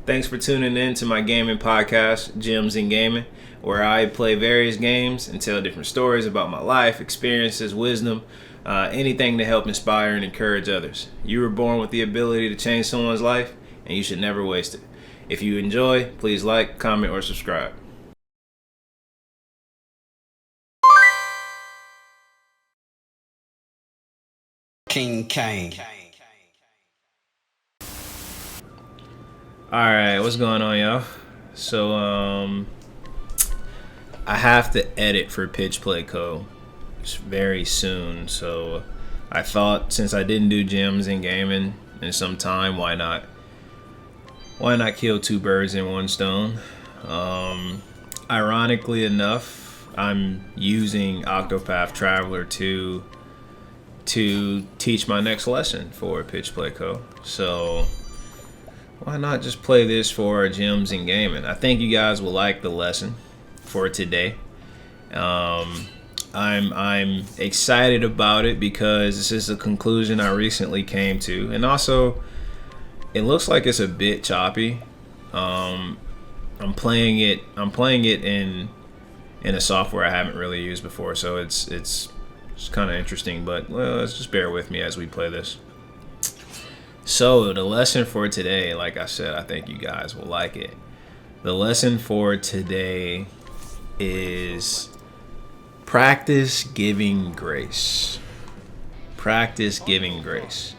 Thanks for tuning in to my gaming podcast, Gems in Gaming, where I play various games and tell different stories about my life, experiences, wisdom, anything to help inspire and encourage others. You were born with the ability to change someone's life, and you should never waste it. If you enjoy, please like, comment, or subscribe. King Kane. Alright, what's going on, y'all? So, I have to edit for Pitch Play Co. very soon, so I thought since I didn't do Gems in Gaming in some time, why not kill two birds in one stone? Ironically enough, I'm using Octopath Traveler to teach my next lesson for Pitch Play Co. So why not just play this for Gems in Gaming? I think you guys will like the lesson for today. I'm excited about it because this is a conclusion I recently came to, and also it looks like it's a bit choppy. I'm playing it in a software I haven't really used before, so it's kind of interesting. But let's just bear with me as we play this. So the lesson for today, like I said, I think you guys will like it. The lesson for today is practice giving grace. Practice giving grace.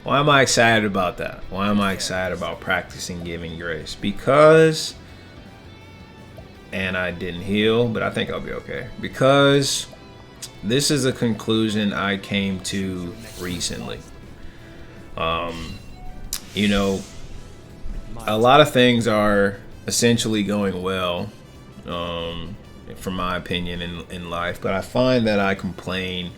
Why am I excited about that? Why am I excited about practicing giving grace? Because, and I didn't heal, but I think I'll be okay. Because this is a conclusion I came to recently. A lot of things are essentially going well, from my opinion in life, but I find that I complain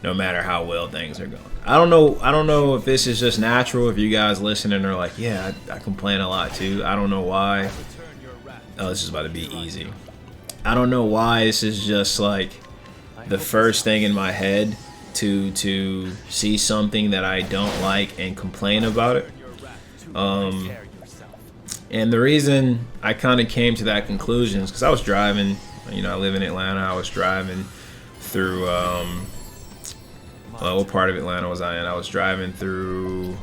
no matter how well things are going. I don't know if this is just natural. If you guys listening are like, yeah, I complain a lot too. I don't know why. Oh, this is about to be easy. I don't know why this is just like the first thing in my head to see something that I don't like and complain about it. And the reason I kind of came to that conclusion is because I was driving. I live in Atlanta. I was driving through what part of Atlanta was I in? I was driving through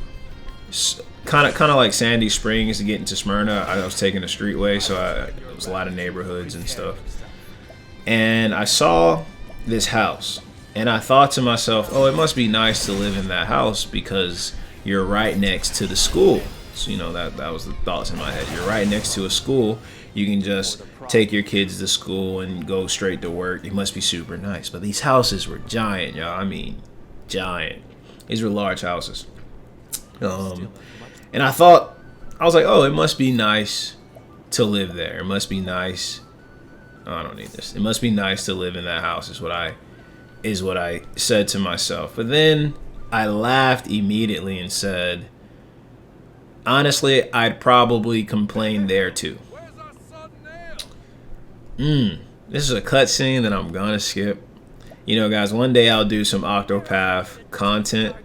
kind of like Sandy Springs to get into Smyrna. I was taking a streetway, so it was a lot of neighborhoods and stuff. And I saw this house, and I thought to myself, oh, it must be nice to live in that house because you're right next to the school. So, that was the thoughts in my head. You're right next to a school. You can just take your kids to school and go straight to work. It must be super nice. But these houses were giant, y'all. I mean, giant. These were large houses. And I was like, oh, it must be nice to live there. It must be nice. Oh, I don't need this. It must be nice to live in that house is what I said to myself. But then I laughed immediately and said, honestly, I'd probably complain there too. This is a cutscene that I'm gonna skip. Guys, one day I'll do some Octopath content.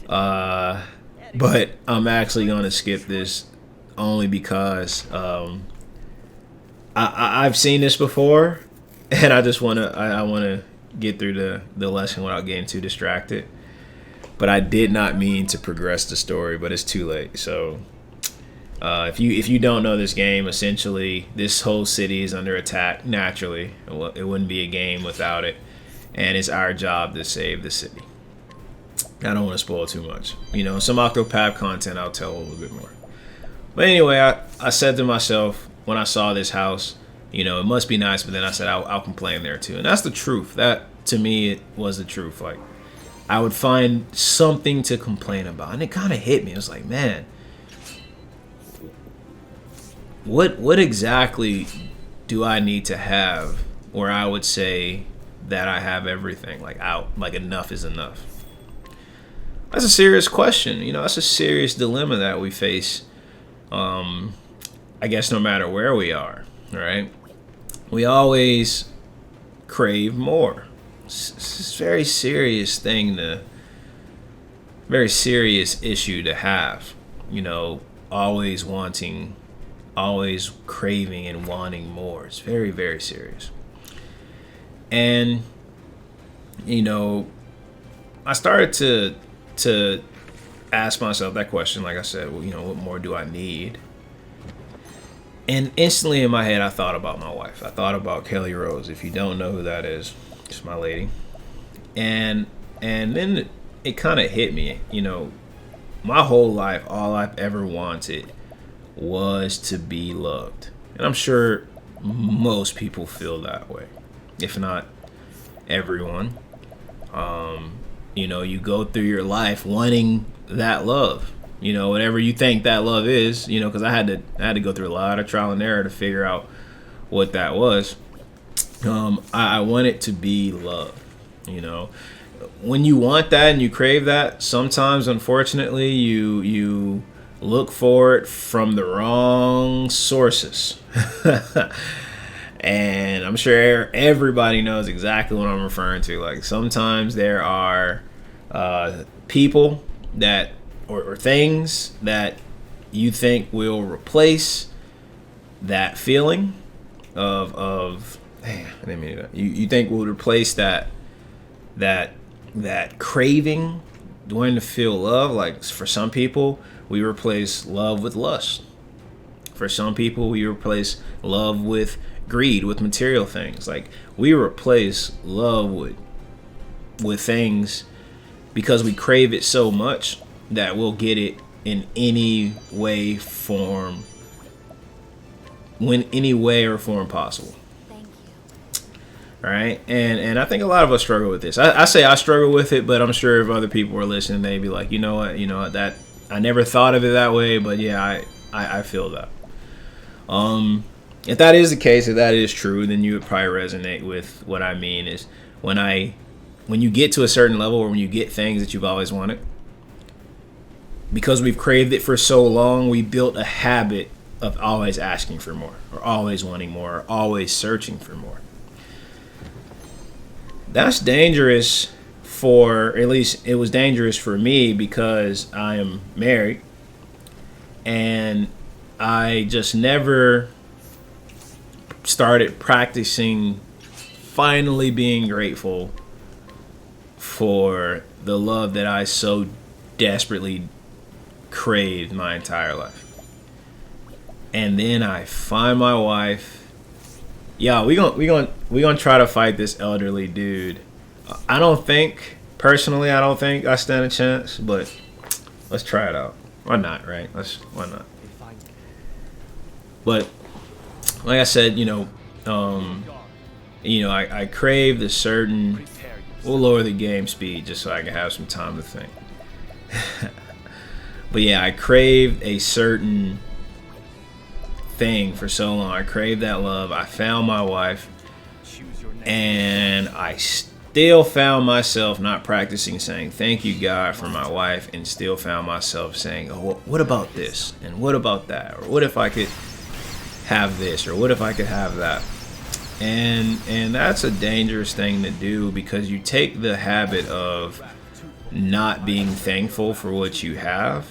But I'm actually gonna skip this only because I've seen this before, and I wanna get through the lesson without getting too distracted. But I did not mean to progress the story, but it's too late. So if you don't know this game, essentially this whole city is under attack naturally. It wouldn't be a game without it, and it's our job to save the city. I don't want to spoil too much. Some Octopath content I'll tell a little bit more. But anyway, I said to myself when I saw this house, it must be nice, but then I said I'll complain there too. And that's the truth. That to me it was the truth. Like, I would find something to complain about. And it kind of hit me. It was like, man, what exactly do I need to have where I would say that I have everything, like enough is enough? That's a serious question. That's a serious dilemma that we face. I guess no matter where we are, right? We always crave more. It's a very serious thing very serious issue to have. always wanting, always craving and wanting more. It's very, very serious. And you know, I started to ask myself that question. Like I said, well, you know, what more do I need? And instantly in my head, I thought about my wife. I thought about Kelly Rose. If you don't know who that is, it's my lady. And then it kind of hit me. You know, my whole life, all I've ever wanted was to be loved. And I'm sure most people feel that way, if not everyone. You know, you go through your life wanting that love. You know, whatever you think that love is. You know, because I had to go through a lot of trial and error to figure out what that was. I want it to be love. You know, when you want that and you crave that, sometimes, unfortunately, you look for it from the wrong sources. And I'm sure everybody knows exactly what I'm referring to. Like, sometimes there are people that or things that you think will replace that feeling of man, I didn't mean that. You think will replace that craving, wanting to feel love. Like, for some people, we replace love with lust. For some people, we replace love with greed, with material things. Like, we replace love with things because we crave it so much that we'll get it in any way or form possible. Thank you. All right, and I think a lot of us struggle with this. I say I struggle with it, but I'm sure if other people are listening, they'd be like, you know what, that I never thought of it that way, but yeah, I feel that. If that is the case, if that is true, then you would probably resonate with what I mean is when you get to a certain level, or when you get things that you've always wanted, because we've craved it for so long, we built a habit of always asking for more, or always wanting more, or always searching for more. That's dangerous at least it was dangerous for me, because I am married and I just never started practicing finally being grateful for the love that I so desperately craved my entire life. And then I find my wife. Yeah, we gonna try to fight this elderly dude. I don't think I stand a chance, but let's try it out. Why not, right? Why not? But like I said, I crave the certain. We'll lower the game speed just so I can have some time to think. But yeah, I craved a certain thing for so long. I craved that love. I found my wife, and I still found myself not practicing saying thank you, God, for my wife, and still found myself saying, oh, what about this, and what about that, or what if I could have this, or what if I could have that. And that's a dangerous thing to do, because you take the habit of not being thankful for what you have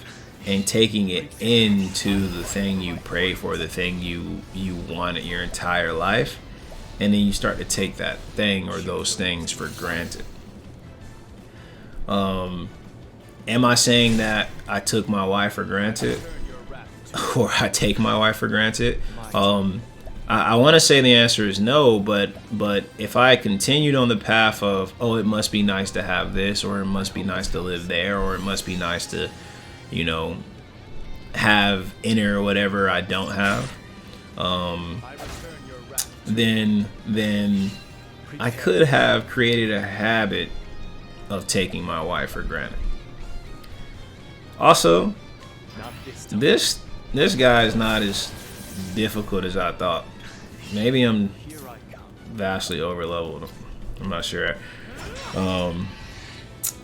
and taking it into the thing you pray for, the thing you wanted your entire life, and then you start to take that thing or those things for granted. Am I saying that I took my wife for granted, or I take my wife for granted? I want to say the answer is no, but if I continued on the path of, oh, it must be nice to have this, or it must be nice to live there, or it must be nice to, have inner or whatever I don't have, then I could have created a habit of taking my wife for granted. Also, this guy is not as difficult as I thought. Maybe I'm vastly over leveled. I'm not sure.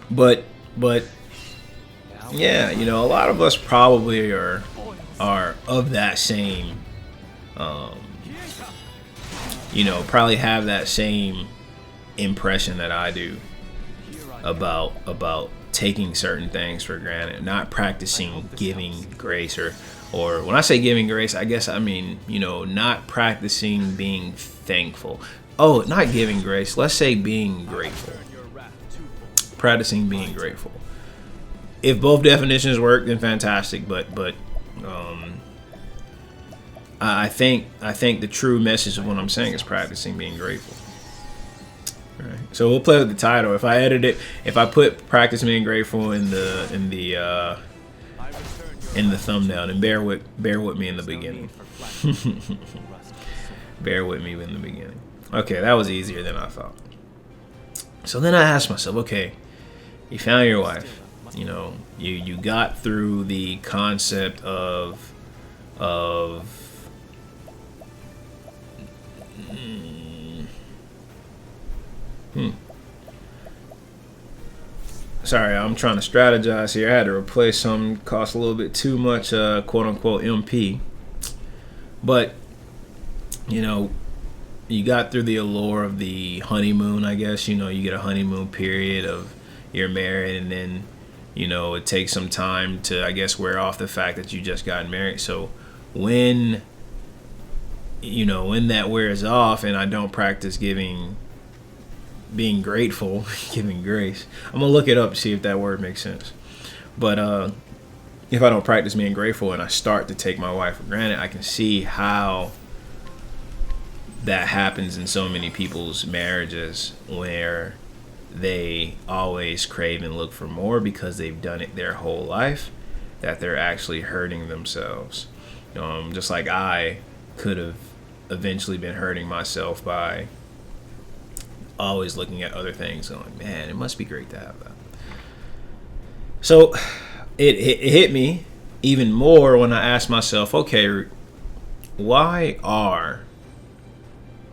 But yeah, a lot of us probably are of that same, probably have that same impression that I do about taking certain things for granted, not practicing giving grace, or or when I say giving grace, I guess I mean, not practicing being thankful. Oh, not giving grace. Let's say being grateful. Practicing being grateful. If both definitions work, then fantastic. But I think the true message of what I'm saying is practicing being grateful. All right. So we'll play with the title. If I edit it, if I put "practice being grateful" in the thumbnail, then bear with me in the beginning. Bear with me in the beginning. Okay, that was easier than I thought. So then I asked myself, okay, you found your wife. You got through the concept of Sorry, I'm trying to strategize here. I had to replace some cost a little bit too much, quote unquote MP. But you got through the allure of the honeymoon, I guess. You get a honeymoon period of you're married, and then it takes some time to, I guess, wear off the fact that you just got married. So when that wears off and I don't practice being grateful, giving grace, I'm gonna look it up to see if that word makes sense. But if I don't practice being grateful and I start to take my wife for granted, I can see how that happens in so many people's marriages, where they always crave and look for more because they've done it their whole life, that they're actually hurting themselves. Just like I could have eventually been hurting myself by always looking at other things going, man, it must be great to have that. So it hit me even more when I asked myself, okay, why are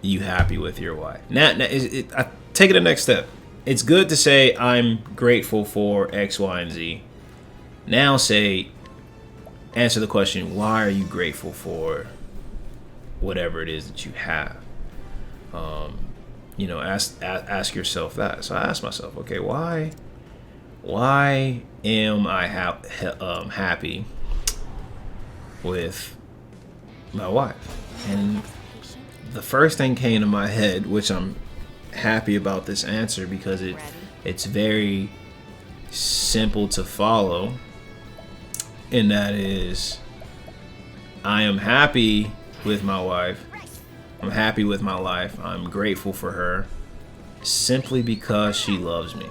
you happy with your wife? Now I take it the next step. It's good to say I'm grateful for X, Y, and Z. Now answer the question, why are you grateful for whatever it is that you have? Ask yourself that. So I asked myself, okay, why am I happy with my wife? And the first thing came to my head, which I'm happy about this answer because it's very simple to follow, and that is, I am happy with my wife. I'm happy with my life. I'm grateful for her simply because she loves me.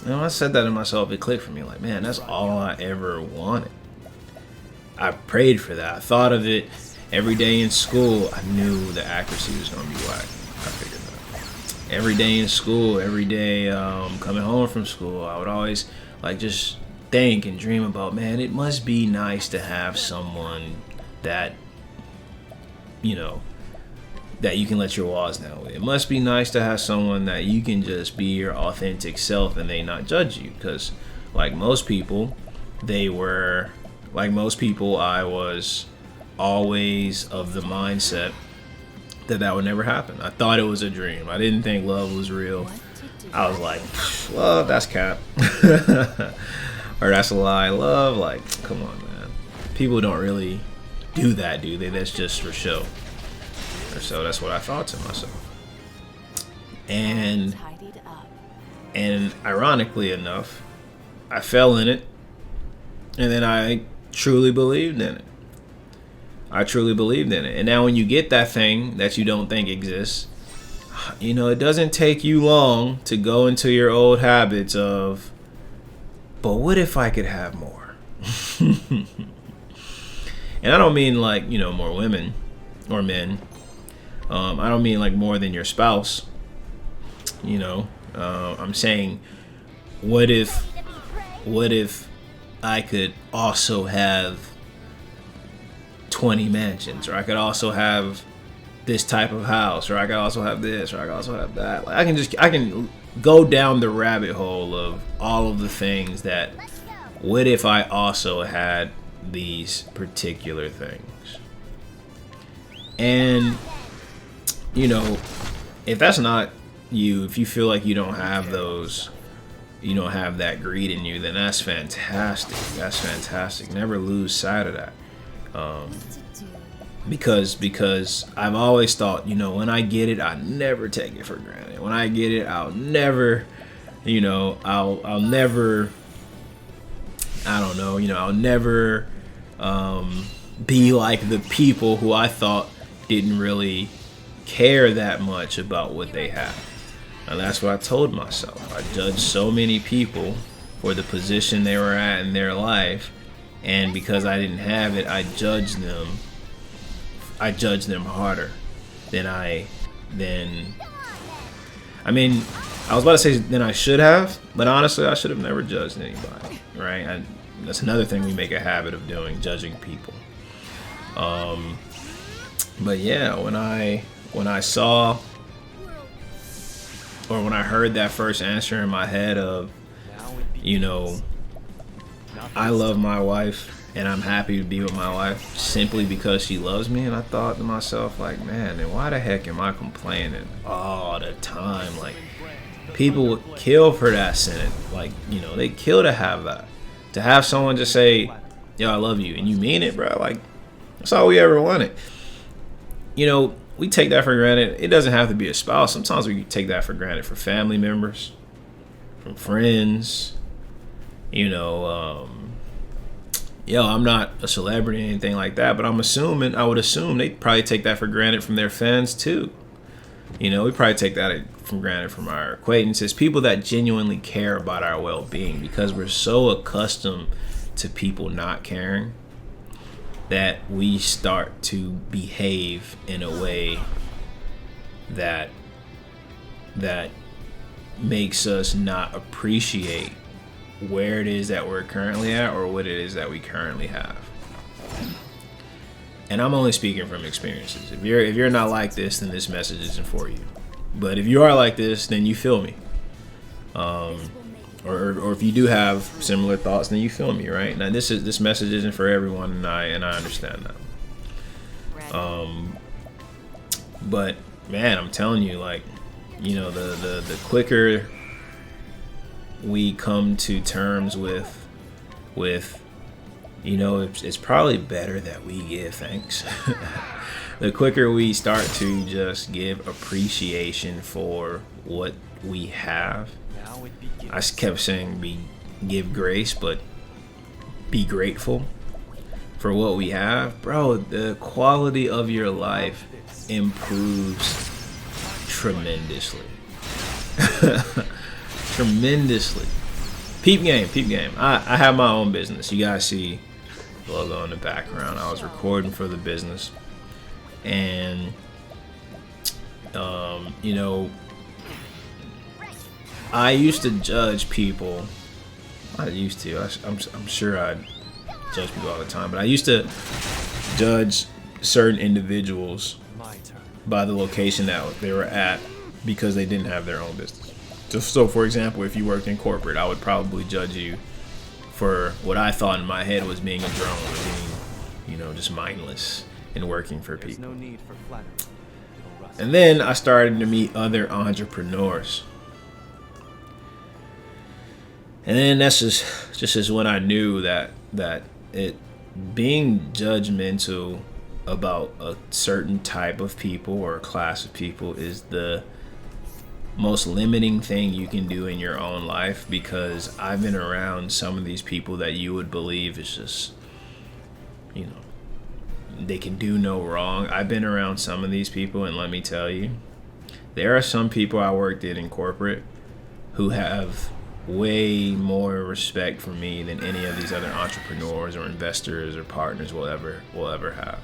And when I said that to myself, it clicked for me, like, man, that's all I ever wanted. I prayed for that. I thought of it every day in school. I knew the accuracy was going to be whack. I figured that. Every day in school, every day coming home from school, I would always just think and dream about, man, it must be nice to have someone that that you can let your walls down with. It must be nice to have someone that you can just be your authentic self and they not judge you. Because like most people, I was always of the mindset that would never happen. I thought it was a dream. I didn't think love was real. I was like, love, that's cap. Or that's a lie. Love, come on, man. People don't really do that, do they? That's just for show. Or so that's what I thought to myself. And ironically enough, I fell in it, and then I truly believed in it. And now when you get that thing that you don't think exists, it doesn't take you long to go into your old habits of, but what if I could have more? And I don't mean more women or men. I don't mean more than your spouse. I'm saying, what if I could also have 20 mansions, or I could also have this type of house, or I could also have this, or I could also have that. I can go down the rabbit hole of all of the things that, what if I also had these particular things? And if that's not you, if you feel like you don't have those have that greed in you, then that's fantastic. That's fantastic. Never lose sight of that. Because I've always thought, when I get it, I never take it for granted. When I get it, I'll never, I'll never, I don't know, I'll never be like the people who I thought didn't really care that much about what they have. And that's what I told myself. I judged so many people for the position they were at in their life, and because I didn't have it, I judged them harder than I was about to say than I should have, but honestly, I should have never judged anybody, right? That's another thing we make a habit of doing, judging people. But yeah, when I saw, or when I heard that first answer in my head of, I love my wife and I'm happy to be with my wife simply because she loves me, and I thought to myself, like, man, then why the heck am I complaining all the time? Like, people would kill for that sentence. Like, they kill to have that. To have someone just say, yo, I love you, and you mean it, bro. Like, that's all we ever wanted. We take that for granted. It doesn't have to be a spouse. Sometimes we take that for granted for family members, from friends. I'm not a celebrity or anything like that, but I would assume they probably take that for granted from their fans too. We probably take that for granted from our acquaintances, people that genuinely care about our well-being, because we're so accustomed to people not caring that we start to behave in a way that makes us not appreciate where it is that we're currently at or what it is that we currently have. And I'm only speaking from experiences. If you're not like this, then this message isn't for you. But if you are like this, then you feel me. Or if you do have similar thoughts, then you feel me, right? Now this message isn't for everyone, and I understand that. But man, I'm telling you, like, the quicker we come to terms with it's probably better that we give thanks. The quicker we start to just give appreciation for what we have. I kept saying give grace, but be grateful for what we have. Bro, the quality of your life improves tremendously. Tremendously. Peep game. I have my own business. You guys see the logo in the background. I was recording for the business, and I used to judge people. I'm sure I judge people all the time, but I used to judge certain individuals by the location that they were at because they didn't have their own business. So, for example, if you worked in corporate, I would probably judge you for what I thought in my head was being a drone or being, just mindless and working for people. And then I started to meet other entrepreneurs. And then that's just when I knew that it being judgmental about a certain type of people or a class of people is the most limiting thing you can do in your own life, because I've been around some of these people that you would believe is just, they can do no wrong. I've been around some of these people, and let me tell you, there are some people I worked in corporate who have way more respect for me than any of these other entrepreneurs or investors or partners will ever have.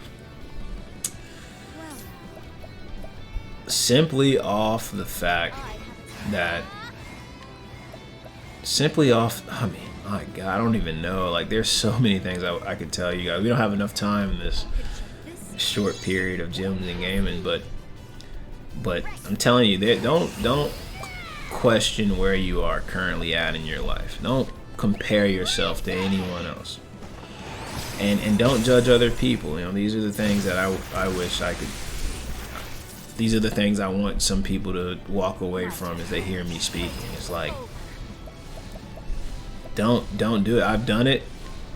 Simply off the fact that, my God, I don't even know. Like, there's so many things I could tell you guys. We don't have enough time in this short period of gyms and gaming, but I'm telling you, don't question where you are currently at in your life. Don't compare yourself to anyone else, and don't judge other people. These are the things that I wish I could. These are the things I want some people to walk away from as they hear me speaking. It's like, Don't do it. I've done it,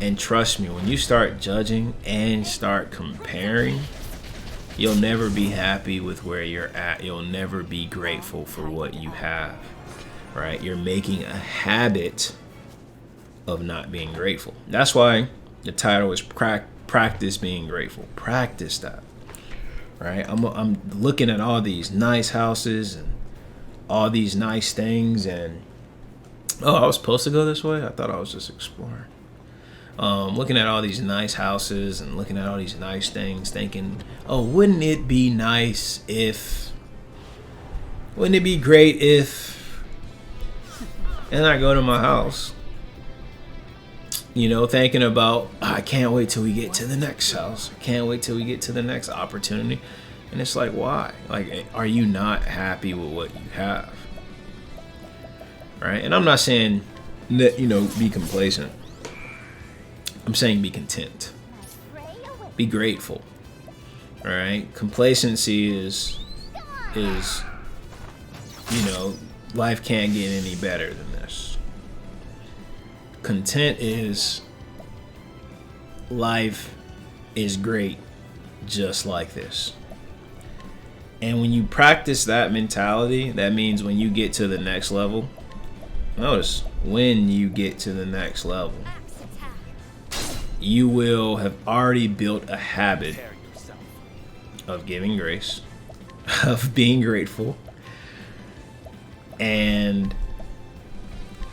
and trust me, when you start judging and start comparing, you'll never be happy with where you're at. You'll never be grateful for what you have, right? You're making a habit of not being grateful. That's why the title is practice being grateful. Practice that, right? I'm looking at all these nice houses and all these nice things, and oh, I was supposed to go this way? I thought I was just exploring. Looking at all these nice houses and looking at all these nice things, thinking, oh, wouldn't it be great if, and I go to my house, thinking about, I can't wait till we get to the next house. I can't wait till we get to the next opportunity. And it's like, why? Like, are you not happy with what you have? Right? And I'm not saying that, be complacent. I'm saying be content. Be grateful. All right? Complacency is life can't get any better than this. Content is life is great just like this. And when you practice that mentality, that means when you get to the next level, notice when you get to the next level, you will have already built a habit of giving grace, of being grateful. And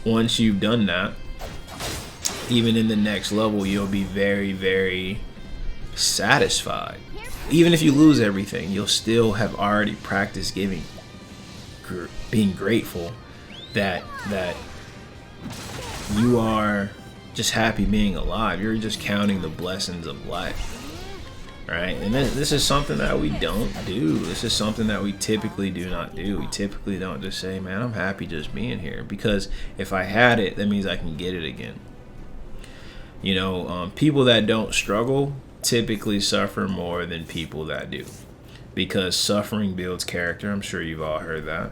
once you've done that, even in the next level, you'll be very, very satisfied. Even if you lose everything, you'll still have already practiced being grateful that you are just happy being alive. You're just counting the blessings of life, right? And this is something that we don't do. This is something that we typically do not do. We typically don't just say, man, I'm happy just being here, because if I had it, that means I can get it again. People that don't struggle typically suffer more than people that do, because suffering builds character. I'm sure you've all heard that.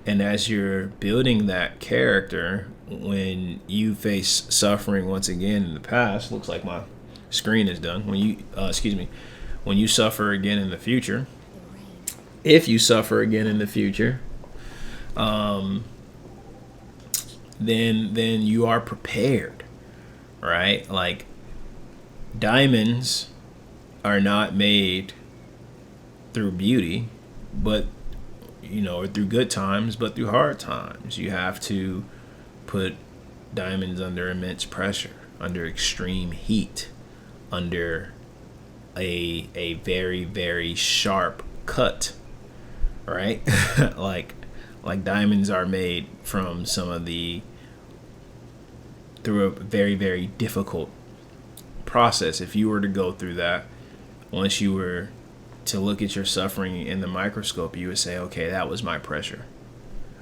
And as you're building that character, when you face suffering once again in the past, looks like my screen is done. When you suffer again in the future, if you suffer again in the future, then you are prepared, right? Like, diamonds are not made through beauty, but or through good times, but through hard times. You have to put diamonds under immense pressure, under extreme heat, under a very, very sharp cut, right? like diamonds are made from through a very, very difficult process. If you were to go through that, once you were to look at your suffering in the microscope, you would say, okay, that was my pressure.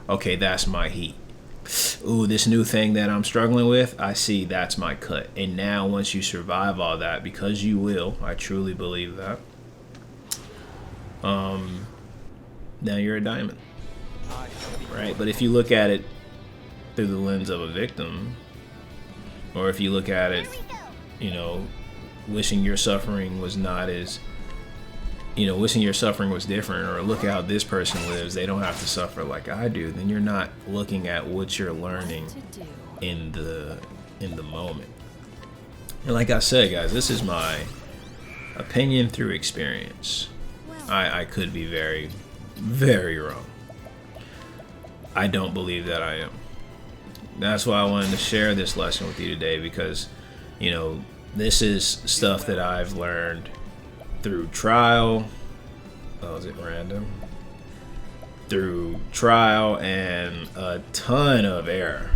Okay, that's my heat. Ooh, this new thing that I'm struggling with, I see, that's my cut. And now once you survive all that, because you will, I truly believe that, now you're a diamond, right? But if you look at it through the lens of a victim, or if you look at it, wishing your suffering was not as, wishing your suffering was different, or look how this person lives, they don't have to suffer like I do, then you're not looking at what you're learning in the moment. And like I said, guys, this is my opinion through experience. I could be very, very wrong. I don't believe that I am. That's why I wanted to share this lesson with you today, because this is stuff that I've learned through trial. Oh, is it random? Through trial and a ton of error.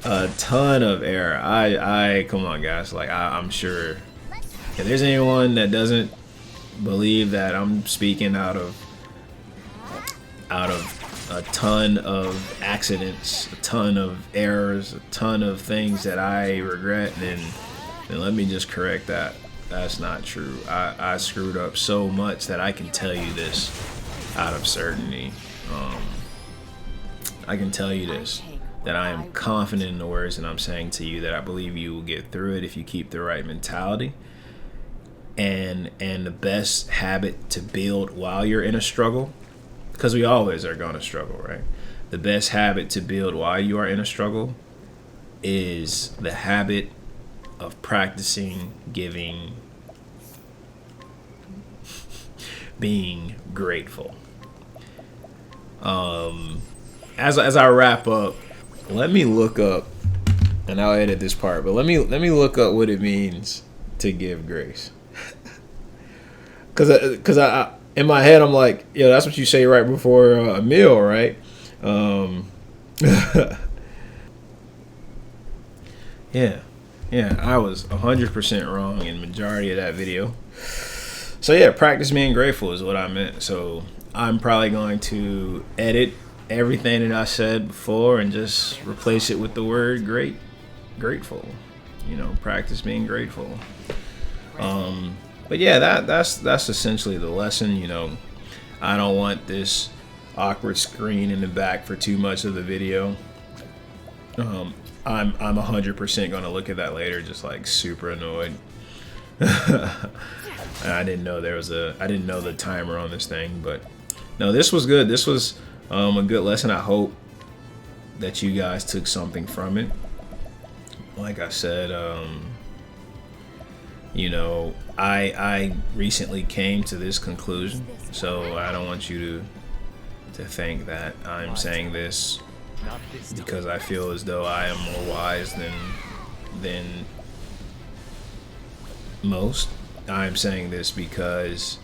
A ton of error. I come on, guys. Like, I'm sure if there's anyone that doesn't believe that I'm speaking out of a ton of accidents, a ton of errors, a ton of things that I regret, then let me just correct that. That's not true. I screwed up so much that I can tell you this out of certainty. I can tell you this. that I am confident in the words that I'm saying to you, that I believe you will get through it if you keep the right mentality. And the best habit to build while you're in a struggle, because we always are going to struggle, right? The best habit to build while you are in a struggle is the habit of practicing being grateful. As I wrap up, let me look up, and I'll edit this part, but let me look up what it means to give grace. Cause I in my head I'm like, yo, that's what you say right before a meal, right? Yeah, I was 100% wrong in majority of that video. So yeah, practice being grateful is what I meant. So I'm probably going to edit everything that I said before and just replace it with the word grateful. Practice being grateful. But yeah, that's essentially the lesson. I don't want this awkward screen in the back for too much of the video. I'm 100% gonna look at that later, just like super annoyed. I didn't know I didn't know the timer on this thing, but no, this was good. This was a good lesson. I hope that you guys took something from it. Like I said, I recently came to this conclusion, so I don't want you to think that I'm saying this because I feel as though I am more wise than most. I'm saying this because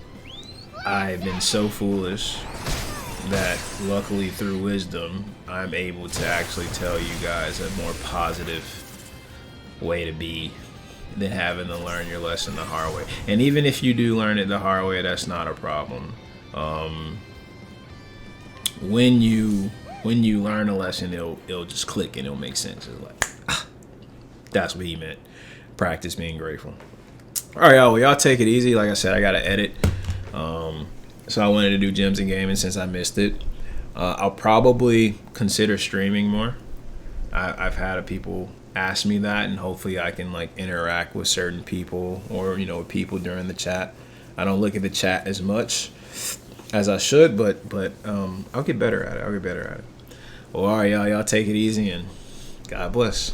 I've been so foolish that luckily through wisdom I'm able to actually tell you guys a more positive way to be than having to learn your lesson the hard way. And even if you do learn it the hard way, that's not a problem. When you learn a lesson, it'll just click and it'll make sense. It's like, that's what he meant. Practice being grateful. All right, y'all take it easy. Like I said, I gotta edit. So I wanted to do gems and gaming since I missed it. I'll probably consider streaming more. I've had people ask me that, and hopefully I can interact with certain people or with people during the chat. I don't look at the chat as much as I should, but I'll get better at it. Well, all right, y'all take it easy and God bless.